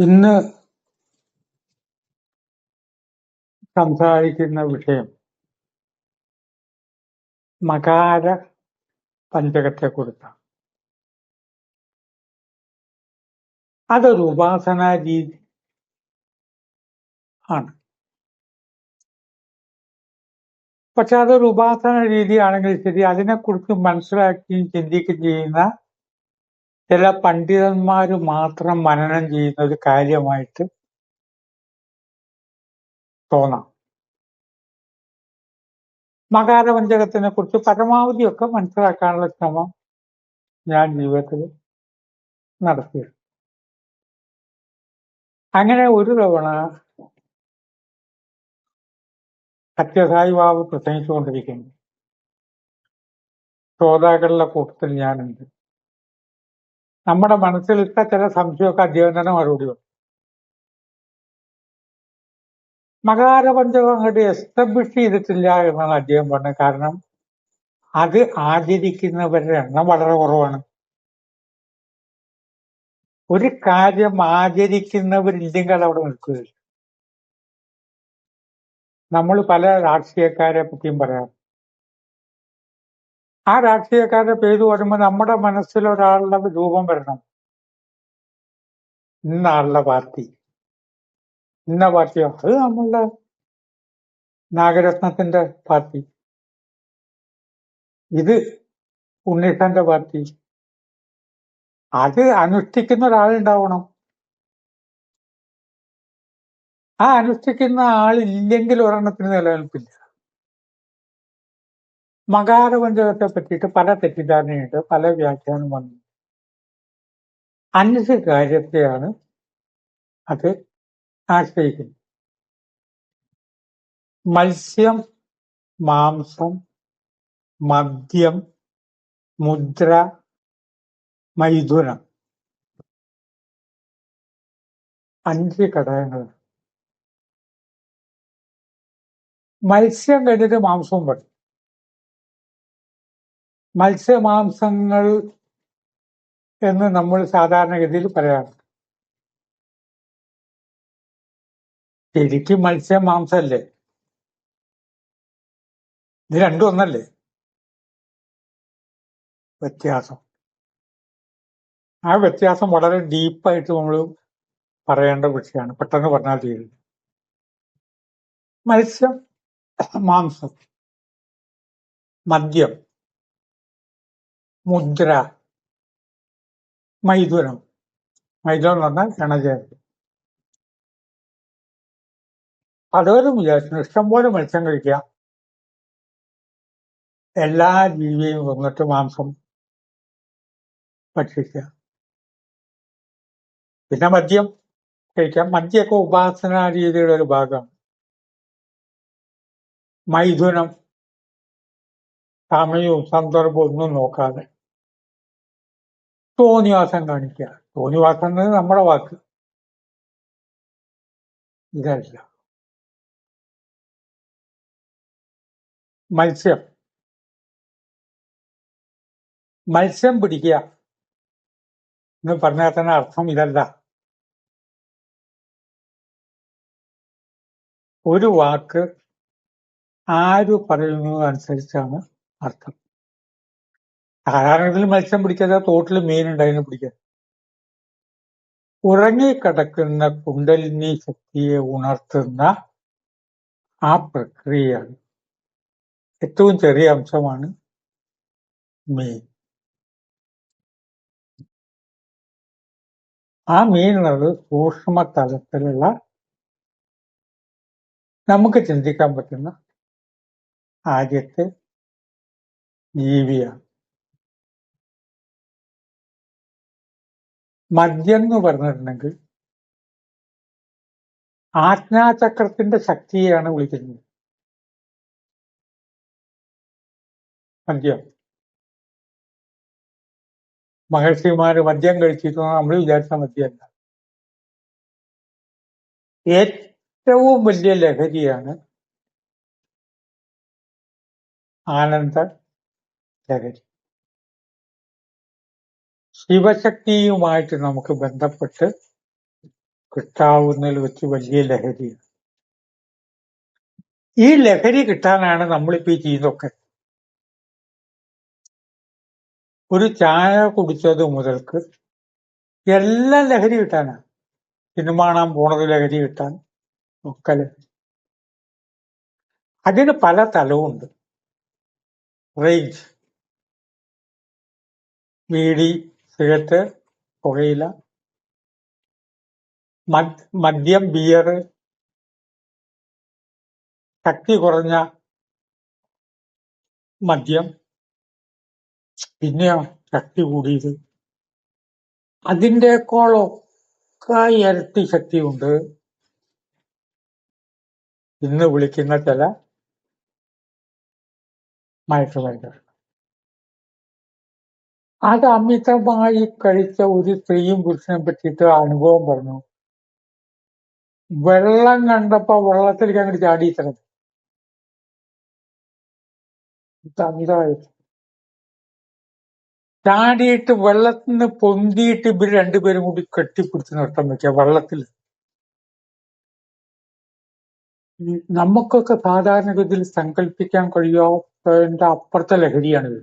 ഇന്ന് സംസാരിക്കുന്ന വിഷയം മകാര പഞ്ചകത്തെക്കുറിച്ചാണ്. അതൊരു ഉപാസനാ രീതി ആണ്. പക്ഷെ അതൊരു ഉപാസന രീതിയാണെങ്കിൽ ശരി, അതിനെക്കുറിച്ച് മനസ്സിലാക്കുകയും ചിന്തിക്കുകയും ചെയ്യുന്ന ചില പണ്ഡിതന്മാർ മാത്രം മനനം ചെയ്യുന്ന ഒരു കാര്യമായിട്ട് തോന്നാം. മകാരപഞ്ചകത്തിനെ കുറിച്ച് പരമാവധിയൊക്കെ മനസ്സിലാക്കാനുള്ള ശ്രമം ഞാൻ ജീവിതത്തിൽ നടത്തിയത്. അങ്ങനെ ഒരു തവണ സത്യസായി ബാബു പ്രസംഗിച്ചുകൊണ്ടിരിക്കുന്നു. ശ്രോതാക്കളുടെ കൂട്ടത്തിൽ ഞാനുണ്ട്. നമ്മുടെ മനസ്സിലിട്ട ചില സംശയമൊക്കെ അദ്ദേഹം തന്നെ മറുപടി പറഞ്ഞു. മകാരപഞ്ചകം അങ്ങോട്ട് എസ്റ്റാബ്ലിഷ് ചെയ്തിട്ടില്ല എന്നാണ് അദ്ദേഹം പറഞ്ഞത്. കാരണം അത് ആചരിക്കുന്നവരുടെ എണ്ണം വളരെ കുറവാണ്. ഒരു കാര്യം ആചരിക്കുന്നവരില്ലെങ്കിൽ അത് അവിടെ നിൽക്കുകയില്ല. നമ്മൾ പല രാഷ്ട്രീയക്കാരെ പറ്റിയും പറയാം. ആ രാഷ്ട്രീയക്കാരുടെ പേര് വരുമ്പോൾ നമ്മുടെ മനസ്സിൽ ഒരാളുടെ രൂപം വരണം. ഇന്ന ആളുടെ പാർട്ടി, ഇന്ന പാർട്ടിയോ, അത് നമ്മളുടെ നാഗരത്നത്തിന്റെ പാർട്ടി, ഇത് ഉണ്ണിക്കന്റെ പാർട്ടി. അത് അനുഷ്ഠിക്കുന്ന ഒരാളുണ്ടാവണം. ആ അനുഷ്ഠിക്കുന്ന ആളില്ലെങ്കിൽ ഒരെണ്ണത്തിന് നിലനിൽപ്പില്ല. മകാരപഞ്ചകത്തെ പറ്റിയിട്ട് പല തെറ്റിദ്ധാരണയുണ്ട്, പല വ്യാഖ്യാനം വന്നു. 5 കാര്യത്തെയാണ് അത് ആശ്രയിക്കുന്നത്. മത്സ്യം, മാംസം, മദ്യം, മുദ്ര, മൈഥുനം. 5 ഘടകങ്ങൾ. മത്സ്യം കഴിഞ്ഞിട്ട് മാംസവും പറയും. മത്സ്യമാംസങ്ങൾ എന്ന് നമ്മൾ സാധാരണഗതിയിൽ പറയാറുണ്ട്. ശരിക്കും മത്സ്യം മാംസമല്ലേ? ഇത് രണ്ടും ഒന്നല്ലേ? വ്യത്യാസം. ആ വ്യത്യാസം വളരെ ഡീപ്പായിട്ട് നമ്മൾ പറയേണ്ട വിഷയമാണ്. പെട്ടെന്ന് പറഞ്ഞാൽ തീരുന്നു. മത്സ്യം, മാംസം, മദ്യം, മുദ്ര, മൈഥുനം. മൈഥുനം എന്ന് പറഞ്ഞാൽ ക്ഷണചേർച്ച. പലരും വിചാരിച്ചു ഇഷ്ടംപോലെ മത്സ്യം കഴിക്കാം, എല്ലാ ജീവിയെയും കൊന്നിട്ട് മാംസം ഭക്ഷിക്കുക. പിന്നെ മദ്യം കഴിക്കാം. മദ്യമൊക്കെ ഉപാസനാ രീതിയുടെ ഒരു ഭാഗമാണ്. മൈഥുനം സമയവും സന്ദർഭവും ഒന്നും നോക്കാതെ തോന്നിവാസം കാണിക്കുക. തോന്നിവാസം എന്നത് നമ്മുടെ വാക്ക്, ഇതല്ല. മത്സ്യം, മത്സ്യം പിടിക്കുക എന്ന് പറഞ്ഞാൽ തന്നെ അർത്ഥം ഇതല്ല. ഒരു വാക്ക് ആര് പറയുന്നത് അനുസരിച്ചാണ് അർത്ഥം. സാധാരണത്തിൽ മത്സ്യം പിടിക്കാതെ തോട്ടിൽ മീനുണ്ട്, അതിനെ പിടിക്കുക. ഉറങ്ങിക്കിടക്കുന്ന കുണ്ടലിനി ശക്തിയെ ഉണർത്തുന്ന ആ പ്രക്രിയയാണ്. ഏറ്റവും ചെറിയ അംശമാണ് മീൻ. ആ മീൻ എന്നുള്ളത് സൂക്ഷ്മ തലത്തിലുള്ള നമുക്ക് ചിന്തിക്കാൻ പറ്റുന്ന ആദ്യത്തെ ജീവിയാണ്. മദ്യം എന്ന് പറഞ്ഞിട്ടുണ്ടെങ്കിൽ ആജ്ഞാചക്രത്തിന്റെ ശക്തിയെയാണ് വിളിക്കുന്നത്. മദ്യം, മഹർഷിമാര് മദ്യം കഴിച്ചിട്ട് നമ്മൾ വിചാരിച്ച മദ്യമല്ല. ഏറ്റവും വലിയ ലഹരിയാണ് ആനന്ദ ലഹരി. ശിവശക്തിയുമായിട്ട് നമുക്ക് ബന്ധപ്പെട്ട് കിട്ടാവുന്നതിൽ വെച്ച് വലിയ ലഹരിയാണ്. ഈ ലഹരി കിട്ടാനാണ് നമ്മളിപ്പോ ഈ ചെയ്യുന്നതൊക്കെ. ഒരു ചായ കുടിച്ചത് മുതൽക്ക് എല്ലാം ലഹരി കിട്ടാനാണ്. സിനിമ കാണാൻ പോണത് ലഹരി കിട്ടാൻ ഒക്കെ ലഹരി. അതിന് പല തലവുണ്ട്. റേഞ്ച്, ബീഡി, സിഗരറ്റ്, പുകയില, മദ്യം, ബിയർ, ശക്തി കുറഞ്ഞ മദ്യം, പിന്നെയോ ശക്തി കൂടിയത്. അതിൻ്റെയൊക്കെ ഇരട്ടി ശക്തിയുണ്ട് ഇന്ന് വിളിക്കുന്ന ചില മയക്കുമരുന്നുകൾ. അത് അമിതമായി കഴിച്ച ഒരു സ്ത്രീയും പുരുഷനെ പറ്റിയിട്ട് അനുഭവം പറഞ്ഞു. വെള്ളം കണ്ടപ്പോ വെള്ളത്തിലേക്ക് അങ്ങോട്ട് ചാടിയിത്തരം. അമിതമായി ചാടിയിട്ട് വെള്ളത്തിൽ നിന്ന് പൊന്തിയിട്ട് ഇവർ രണ്ടുപേരും കൂടി കെട്ടിപ്പിടിച്ച് നിർത്താൻ വെക്കുക വെള്ളത്തിൽ. നമുക്കൊക്കെ സാധാരണഗതിയിൽ സങ്കല്പിക്കാൻ കഴിയാത്തതിന്റെ അപ്പുറത്തെ ലഹരിയാണിത്.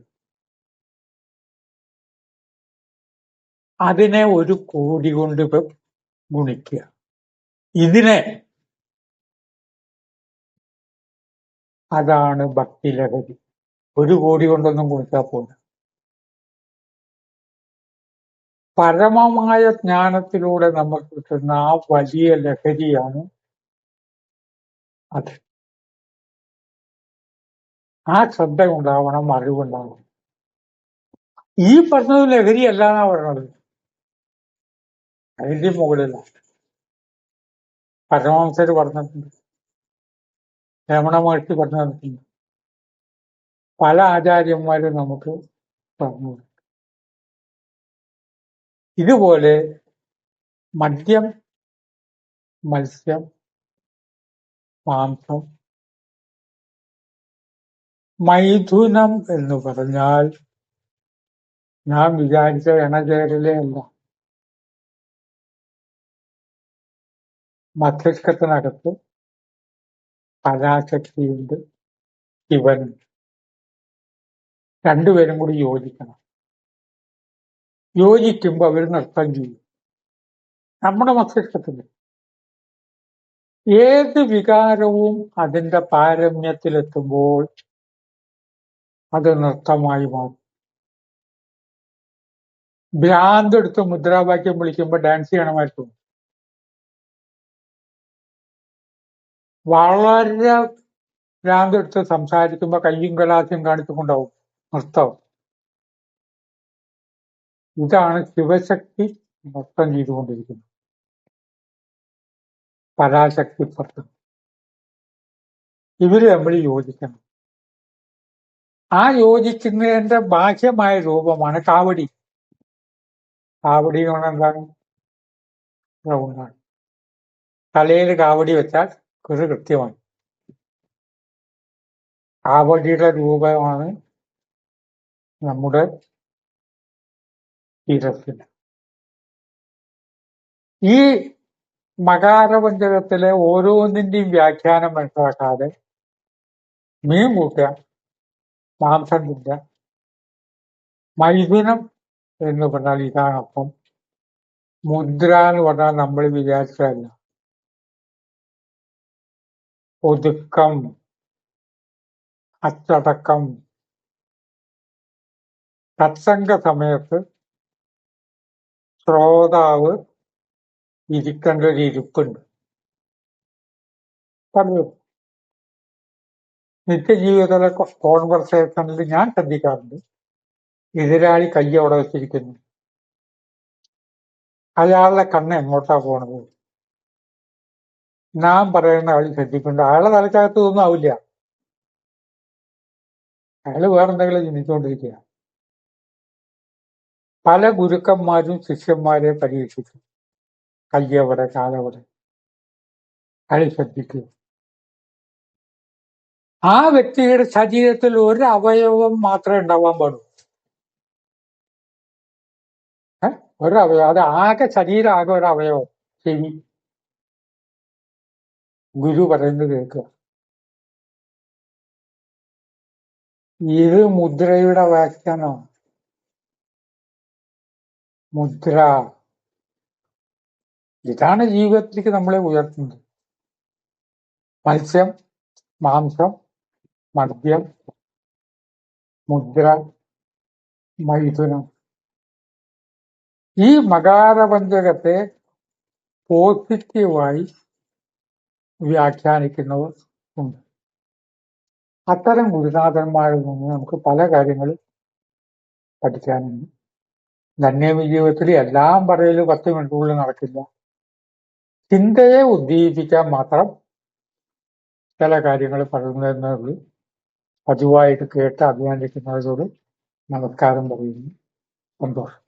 അതിനെ 1 കോടി കൊണ്ട് ഗുണിക്കുക. ഇതിനെ അതാണ് ഭക്തി ലഹരി. 1 കോടി കൊണ്ടൊന്നും ഗുണിച്ചാൽ പോരാ. പരമമായ ജ്ഞാനത്തിലൂടെ നമുക്ക് കിട്ടുന്ന ആ വലിയ ലഹരിയാണ് അത്. ആ ശ്രദ്ധ ഉണ്ടാവണം, അറിവുണ്ടാവണം. ഈ പറഞ്ഞത് ലഹരി അല്ലാന്നാ പറഞ്ഞത്. അതിന്റെ മുകളിലാണ് പരമഹംസര് പറഞ്ഞിട്ടുണ്ട്, രമണ മഹർഷി പറഞ്ഞു തന്നിട്ടുണ്ട്, പല ആചാര്യന്മാരും നമുക്ക് പറഞ്ഞു. ഇതുപോലെ മദ്യം, മത്സ്യം, മാംസം, മൈഥുനം എന്ന് പറഞ്ഞാൽ ഞാൻ വിചാരിച്ച എണചേരലേ അല്ല. മസ്തിഷ്കത്തിനകത്ത് പരാശക്തിയുണ്ട്, ശിവനുണ്ട്. രണ്ടുപേരും കൂടി യോജിക്കണം. യോജിക്കുമ്പോ അവർ നൃത്തം ചെയ്യും. നമ്മുടെ മസ്തിഷ്കത്തിൽ ഏത് വികാരവും അതിന്റെ പാരമ്യത്തിലെത്തുമ്പോൾ അത് നൃത്തമായി മാറും. ഭ്രാന്തെടുത്ത് മുദ്രാവാക്യം വിളിക്കുമ്പോൾ ഡാൻസ് ചെയ്യണമായിരുന്നു. വളരെ ഭ്രാന്തെടുത്ത് സംസാരിക്കുമ്പോ കയ്യും കലാസ്യം കാണിച്ചുകൊണ്ടാവും നൃത്തം. ഇതാണ് ശിവശക്തി നൃത്തം ചെയ്തുകൊണ്ടിരിക്കുന്നത്, പരാശക്തി പുറത്ത്. ഇവര് തമ്മിൽ യോജിക്കണം. ആ യോജിക്കുന്നതിന്റെ ബാഹ്യമായ രൂപമാണ് കാവടി. കാവടി എന്ന് പറഞ്ഞാൽ എന്താണ്? റൗണ്ടാണ്. തലയിൽ കാവടി വെച്ചാൽ ഒരു കൃത്യമാണ്. കാവടിയുടെ രൂപമാണ് നമ്മുടെ ശിരസിന്. ഈ മകാരപഞ്ചകത്തിലെ ഓരോന്നിന്റെയും വ്യാഖ്യാനം മനസ്സിലാക്കാതെ മീൻ കൂട്ടുക, മാംസം തിന്നുക, മൈഥുനം എന്ന് പറഞ്ഞാൽ ഇതാണപ്പം. മുദ്ര എന്ന് പറഞ്ഞാൽ നമ്മൾ വിചാരിച്ചതല്ല. ഒതുക്കം, അച്ചടക്കം. സത്സംഗ സമയത്ത് ശ്രോതാവ് ഇരിക്കേണ്ട ഒരു ഇരിപ്പുണ്ട്. പറഞ്ഞു നിത്യജീവിതത്തിലെ കോൺവെർസേഷനിൽ ഞാൻ ശ്രദ്ധിക്കാറുണ്ട്. എതിരാളി കൈ അവിടെ വെച്ചിരിക്കുന്നു, അയാളുടെ കണ്ണ് എങ്ങോട്ടാ പോണത്, ഞാൻ പറയുന്ന ആൾ ശ്രദ്ധിക്കുന്നുണ്ട്. അയാളെ തലക്കകത്ത് ഒന്നും ആവില്ല, അയാള് വേറെന്തെങ്കിലും ചിന്തിച്ചുകൊണ്ടിരിക്കുക. പല ഗുരുക്കന്മാരും ശിഷ്യന്മാരെ പരീക്ഷിച്ചു. കയ്യവിടെ, കാലവിടെ, അയാൾ ശ്രദ്ധിക്കുക. ആ വ്യക്തിയുടെ ശരീരത്തിൽ ഒരു അവയവം മാത്രമേ ഉണ്ടാവാൻ പാടൂ. ഒരവയവം, അത് ആകെ ശരീരം, ആകെ ഒരവയവം, ചെവി. ഗുരു പറയുന്നത് കേൾക്കുക. ഇത് മുദ്രയുടെ വ്യാഖ്യാനമാണ്. മുദ്ര ഇതാണ് ജീവിതത്തിലേക്ക് നമ്മളെ ഉയർത്തുന്നത്. മത്സ്യം, മാംസം, മദ്യം, മുദ്ര, മൈഥുനം. ഈ മകാരപഞ്ചകത്തെ പോസിറ്റീവായി വ്യാഖ്യാനിക്കുന്നവർ ഉണ്ട്. അത്തരം ഗുരുനാഥന്മാരിൽ നിന്ന് നമുക്ക് പല കാര്യങ്ങളും പഠിക്കാനുണ്ട്. ധന്യമി ജീവിതത്തിൽ എല്ലാം പറയൽ 10 മിനിറ്റുള്ളിൽ നടക്കില്ല. ചിന്തയെ ഉദ്ദീപിക്കാൻ മാത്രം ചില കാര്യങ്ങൾ പറയുന്നതേ ഉള്ളൂ. പതിവായിട്ട് കേട്ട് അഭിമാനിക്കുന്നവരോട് നമസ്കാരം പറയുന്നു. സന്തോഷം.